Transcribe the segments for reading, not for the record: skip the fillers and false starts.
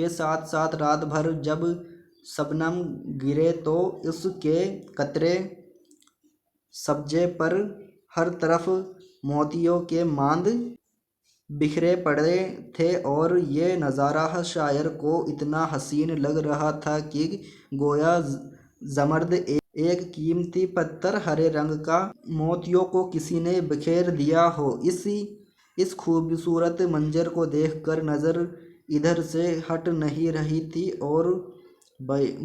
کے ساتھ ساتھ رات بھر جب شبنم گرے تو اس کے قطرے سبزے پر ہر طرف موتیوں کے ماند بکھرے پڑے تھے، اور یہ نظارہ شاعر کو اتنا حسین لگ رہا تھا کہ گویا زمرد ایک قیمتی پتھر ہرے رنگ کا موتیوں کو کسی نے بکھیر دیا ہو۔ اس خوبصورت منظر کو دیکھ کر نظر ادھر سے ہٹ نہیں رہی تھی، اور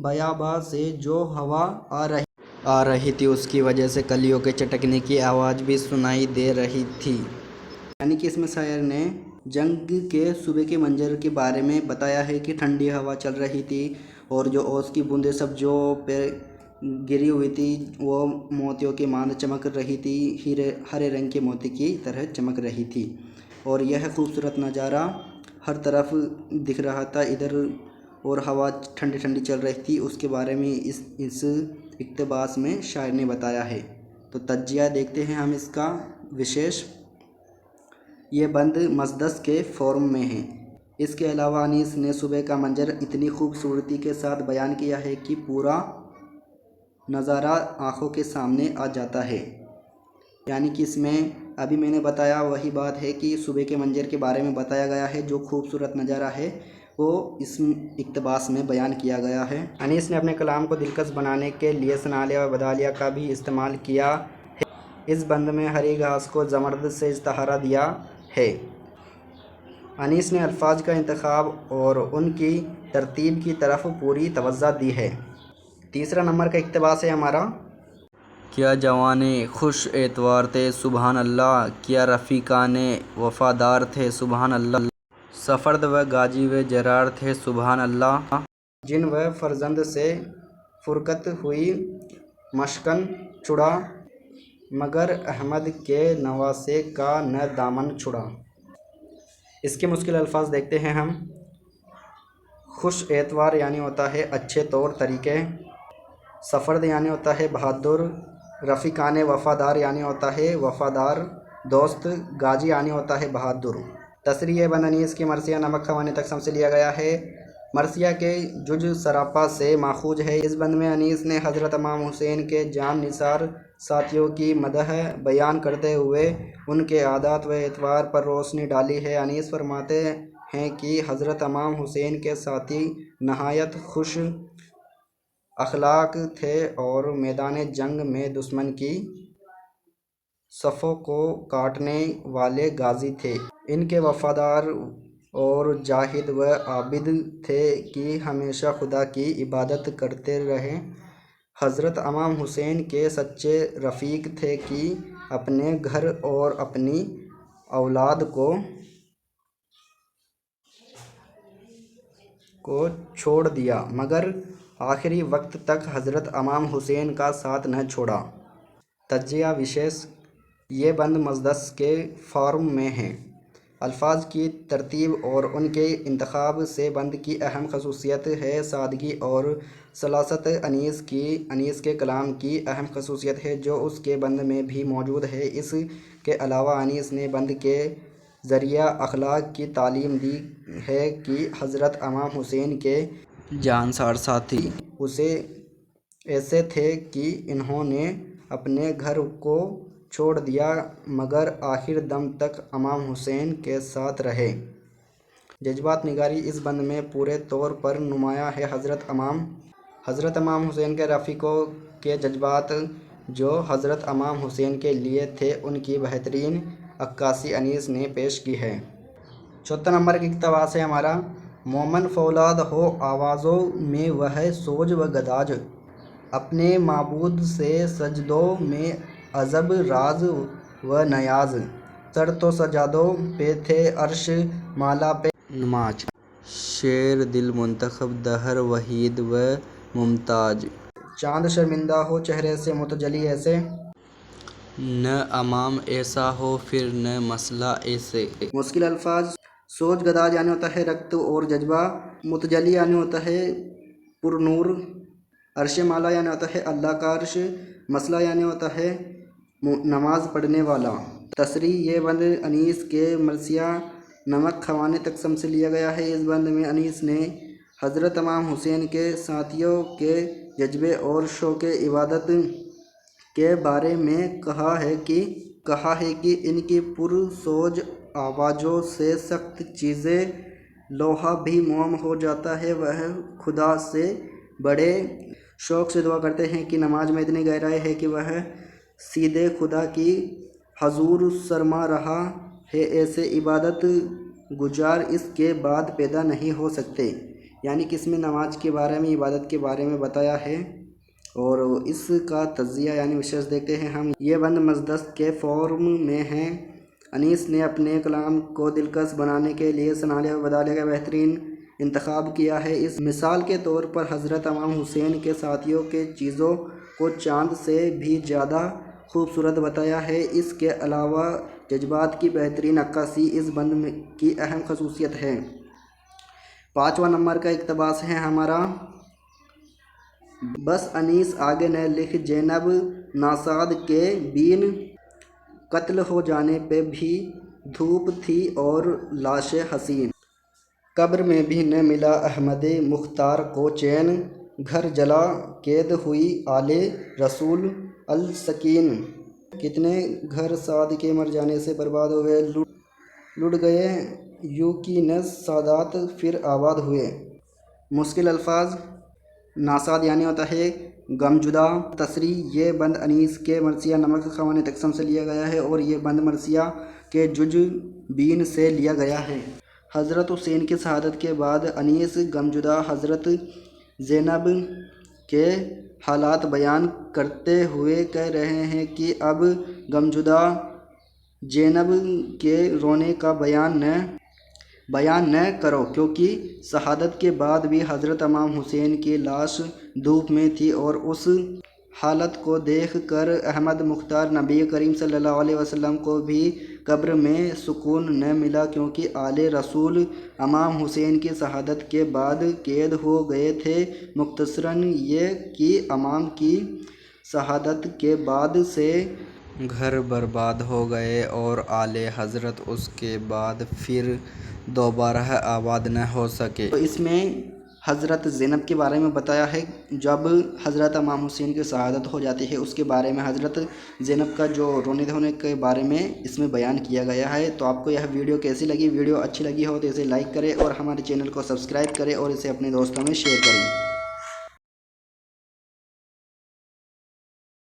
بیاباں سے جو ہوا آ رہی تھی اس کی وجہ سے کلیوں کے چٹکنے کی آواز بھی سنائی دے رہی تھی۔ یعنی کہ اس میں شاعر نے جنگ کے صبح کے منظر کے بارے میں بتایا ہے کہ ٹھنڈی ہوا چل رہی تھی اور جو اوس کی بوندیں سبزوں پہ گری ہوئی تھی وہ موتیوں کے ماند چمک رہی تھی، ہرے رنگ کے موتی کی طرح چمک رہی تھی، اور یہ خوبصورت نظارہ ہر طرف دکھ رہا تھا ادھر، اور ہوا ٹھنڈی ٹھنڈی چل رہی تھی۔ اس کے بارے میں اس اقتباس میں شاعر نے بتایا ہے۔ تو تجزیہ دیکھتے ہیں ہم اس کا وشیش۔ یہ بند مزدس کے فارم میں ہے۔ اس کے علاوہ انیس نے صبح کا منظر اتنی خوبصورتی کے ساتھ بیان کیا ہے کہ پورا نظارہ آنکھوں کے سامنے آ جاتا ہے۔ یعنی کہ اس میں ابھی میں نے بتایا وہی بات ہے کہ صبح کے منظر کے بارے میں بتایا گیا ہے، جو خوبصورت نظارہ ہے وہ اس اقتباس میں بیان کیا گیا ہے۔ انیس نے اپنے کلام کو دلکش بنانے کے لیے ثنالیہ و بدالیہ کا بھی استعمال کیا ہے۔ اس بند میں ہری گھاس کو زمرد سے استعارہ دیا ہے۔ انیس نے الفاظ کا انتخاب اور ان کی ترتیب کی طرف پوری توجہ دی ہے۔ تیسرا نمبر کا اقتباس ہے ہمارا۔ کیا جوانے خوش اعتبار تھے سبحان اللہ، کیا رفیقانے وفادار تھے سبحان اللہ، سفرد و غازی و جرار تھے سبحان اللہ، جن و فرزند سے فرقت ہوئی مشکن چھڑا، مگر احمد کے نواسے کا نہ دامن چھڑا۔ اس کے مشکل الفاظ دیکھتے ہیں ہم۔ خوش اعتبار یعنی ہوتا ہے اچھے طور طریقے، سفرد یعنی ہوتا ہے بہادر، رفیقان وفادار یعنی ہوتا ہے وفادار دوست، غازی یعنی ہوتا ہے بہادر۔ تصریح یہ بند انیس کی مرثیہ نمک خوانے تقسیم سے لیا گیا ہے۔ مرثیہ کے جج سراپا سے ماخوذ ہے۔ اس بند میں انیس نے حضرت امام حسین کے جان نثار ساتھیوں کی مدح بیان کرتے ہوئے ان کے عادات و اطوار پر روشنی ڈالی ہے۔ انیس فرماتے ہیں کہ حضرت امام حسین کے ساتھی نہایت خوش اخلاق تھے اور میدان جنگ میں دشمن کی صفوں کو کاٹنے والے غازی تھے۔ ان کے وفادار اور زاہد و عابد تھے کہ ہمیشہ خدا کی عبادت کرتے رہے۔ حضرت امام حسین کے سچے رفیق تھے کہ اپنے گھر اور اپنی اولاد کو چھوڑ دیا مگر آخری وقت تک حضرت امام حسین کا ساتھ نہ چھوڑا۔ تجزیہ وشیش۔ یہ بند مزدس کے فارم میں ہے۔ الفاظ کی ترتیب اور ان کے انتخاب سے بند کی اہم خصوصیت ہے سادگی اور سلاست۔ انیس کے کلام کی اہم خصوصیت ہے جو اس کے بند میں بھی موجود ہے۔ اس کے علاوہ انیس نے بند کے ذریعہ اخلاق کی تعلیم دی ہے کہ حضرت امام حسین کے جانسار ساتھی ایسے تھے کہ انہوں نے اپنے گھر کو چھوڑ دیا مگر آخر دم تک امام حسین کے ساتھ رہے۔ جذبات نگاری اس بند میں پورے طور پر نمایاں ہے۔ حضرت امام حسین کے رفیقوں کے جذبات جو حضرت امام حسین کے لیے تھے ان کی بہترین عکاسی انیس نے پیش کی ہے۔ چوتھا نمبر کا اقتباس ہے ہمارا۔ مومن فولاد ہو آوازوں میں وہ سوج و گداج، اپنے معبود سے سجدوں میں عجب راز و نیاز، سر تو سجادوں پہ تھے عرش مالا پہ نماز، شیر دل منتخب دہر وحید و ممتاز، چاند شرمندہ ہو چہرے سے متجلی ایسے، نہ امام ایسا ہو پھر نہ مسئلہ ایسے۔ مشکل الفاظ۔ سوج گداج یعنی ہوتا ہے رقت اور جذبہ، متجلی یعنی ہوتا ہے پر نور، عرش مالا یعنی ہوتا ہے اللہ کا عرش، مسئلہ یعنی ہوتا ہے نماز پڑھنے والا۔ تصریح یہ بند انیس کے مرثیہ نمک خوانے تقسیم سے لیا گیا ہے۔ اس بند میں انیس نے حضرت امام حسین کے ساتھیوں کے جذبے اور شوق عبادت کے بارے میں کہا ہے کہ ان کی پرسوج آوازوں سے سخت چیزیں لوہا بھی موم ہو جاتا ہے۔ وہ خدا سے بڑے شوق سے دعا کرتے ہیں کہ نماز میں اتنی گہرائی ہے کہ وہ سیدھے خدا کی حضور سرما رہا ہے، ایسے عبادت گزار اس کے بعد پیدا نہیں ہو سکتے۔ یعنی کہ اس میں نماز کے بارے میں، عبادت کے بارے میں بتایا ہے، اور اس کا تجزیہ یعنی وشیش دیکھتے ہیں ہم۔ یہ بند مزدست کے فارم میں ہیں۔ انیس نے اپنے کلام کو دلکش بنانے کے لیے صناعیہ و بدالیہ کا بہترین انتخاب کیا ہے۔ اس مثال کے طور پر حضرت امام حسین کے ساتھیوں کے چیزوں کو چاند سے بھی زیادہ خوبصورت بتایا ہے۔ اس کے علاوہ جذبات کی بہترین عکاسی اس بند کی اہم خصوصیت ہے۔ 5واں نمبر کا اقتباس ہے ہمارا: بس انیس آگے نہ لکھ، زینب ناساد کے بین قتل ہو جانے پہ بھی دھوپ تھی اور لاش حسین، قبر میں بھی نہ ملا احمد مختار کو چین، گھر جلا قید ہوئی آل رسول السکین، کتنے گھر سعد کے مر جانے سے برباد ہوئے، لٹ گئے یوں کی نہ سادات پھر آباد ہوئے۔ مشکل الفاظ: ناساد یعنی ہوتا ہے غمزدہ۔ تصریح: یہ بند انیس کے مرثیہ نمک خوان تقسیم سے لیا گیا ہے اور یہ بند مرثیہ کے جزء بین سے لیا گیا ہے۔ حضرت حسین کی شہادت کے بعد انیس غمزدہ حضرت زینب کے حالات بیان کرتے ہوئے کہہ رہے ہیں کہ اب غمزدہ زینب کے رونے کا بیان نہ کرو، کیونکہ شہادت کے بعد بھی حضرت امام حسین کی لاش دھوپ میں تھی، اور اس حالت کو دیکھ کر احمد مختار نبی کریم صلی اللہ علیہ وسلم کو بھی قبر میں سکون نہ ملا، کیونکہ آل رسول امام حسین کی شہادت کے بعد قید ہو گئے تھے۔ مختصراً یہ کہ امام کی شہادت کے بعد سے گھر برباد ہو گئے اور آل حضرت اس کے بعد پھر دوبارہ آباد نہ ہو سکے۔ تو اس میں حضرت زینب کے بارے میں بتایا ہے۔ جب حضرت امام حسین کی شہادت ہو جاتی ہے اس کے بارے میں حضرت زینب کا جو رونے دھونے کے بارے میں اس میں بیان کیا گیا ہے۔ تو آپ کو یہ ویڈیو کیسی لگی؟ ویڈیو اچھی لگی ہو تو اسے لائک کریں اور ہمارے چینل کو سبسکرائب کریں اور اسے اپنے دوستوں میں شیئر کریں۔